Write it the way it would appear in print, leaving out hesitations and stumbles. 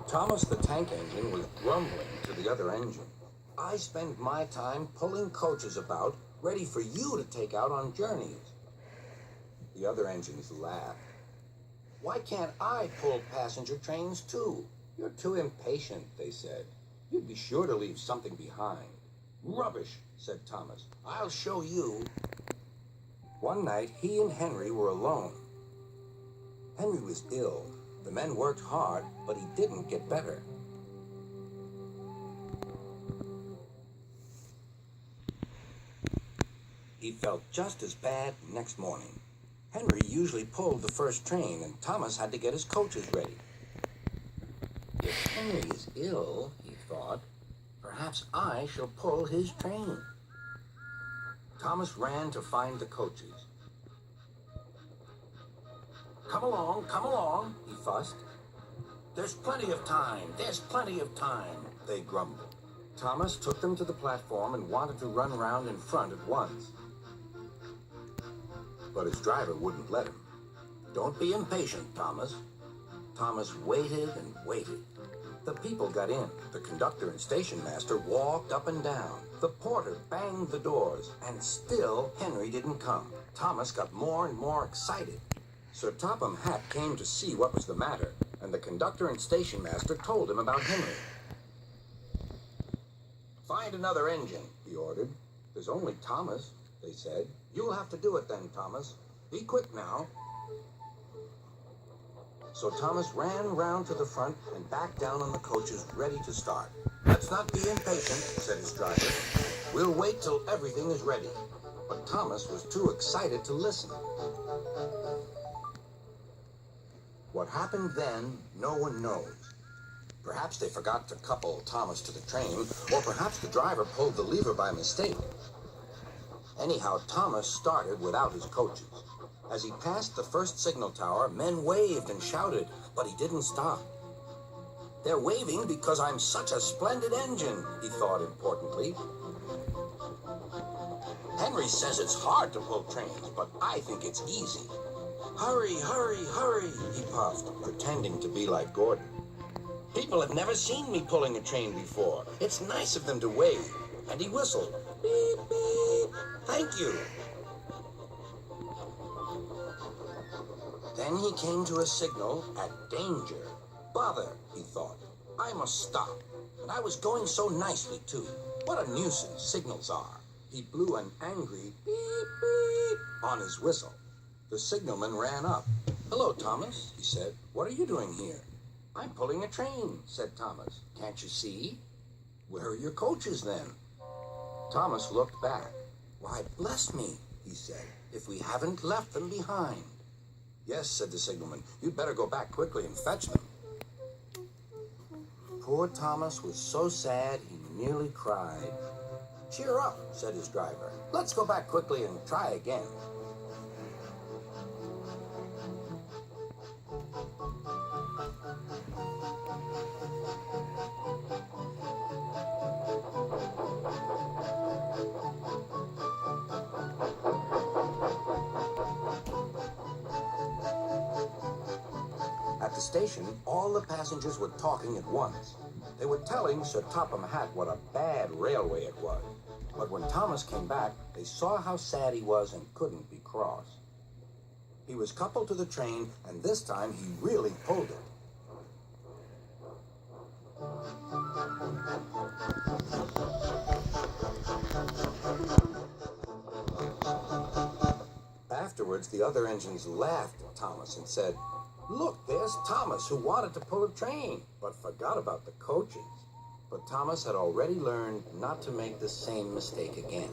Thomas the tank engine was grumbling to the other engine. I spend my time pulling coaches about, ready for you to take out on journeys. The other engines laughed. Why can't I pull passenger trains too? You're too impatient, they said. You'd be sure to leave something behind. Rubbish, said Thomas. I'll show you. One night, he and Henry were alone. Henry was ill. The men worked hard, but he didn't get better. He felt just as bad next morning. Henry usually pulled the first train, and Thomas had to get his coaches ready. If Henry is ill, he thought, perhaps I shall pull his train. Thomas ran to find the coaches. Come along, he fussed. There's plenty of time, they grumbled. Thomas took them to the platform and wanted to run round in front at once. But his driver wouldn't let him. Don't be impatient, Thomas. Thomas waited and waited. The people got in. The conductor and station master walked up and down. The porter banged the doors, and still Henry didn't come. Thomas got more and more excited. Sir Topham Hatt came to see what was the matter, and the conductor and station master told him about Henry. Find another engine, he ordered. There's only Thomas, they said. You'll have to do it then, Thomas. Be quick now. So Thomas ran round to the front and back down on the coaches, ready to start. Let's not be impatient, said his driver. We'll wait till everything is ready. But Thomas was too excited to listen. What happened then, no one knows. Perhaps they forgot to couple Thomas to the train, or perhaps the driver pulled the lever by mistake. Anyhow, Thomas started without his coaches. As he passed the first signal tower, men waved and shouted, but he didn't stop. They're waving because I'm such a splendid engine, he thought importantly. Henry says it's hard to pull trains, but I think it's easy. Hurry, hurry, hurry, he puffed, pretending to be like Gordon. People have never seen me pulling a train before. It's nice of them to wave. And he whistled. Beep, beep. Thank you. Then he came to a signal at danger. Bother, he thought. I must stop. And I was going so nicely, too. What a nuisance signals are. He blew an angry beep, beep on his whistle. The signalman ran up. Hello, Thomas, he said. What are you doing here? I'm pulling a train, said Thomas. Can't you see? Where are your coaches, then? Thomas looked back. Why, bless me, he said, if we haven't left them behind. Yes, said the signalman. You'd better go back quickly and fetch them. Poor Thomas was so sad he nearly cried. Cheer up, said his driver. Let's go back quickly and try again. At the station, all the passengers were talking at once. They were telling Sir Topham Hatt what a bad railway it was. But when Thomas came back, they saw how sad he was and couldn't be cross. He was coupled to the train, and this time he really pulled it. Afterwards, the other engines laughed at Thomas and said, Look, there's Thomas, who wanted to pull a train, but forgot about the coaches. But Thomas had already learned not to make the same mistake again.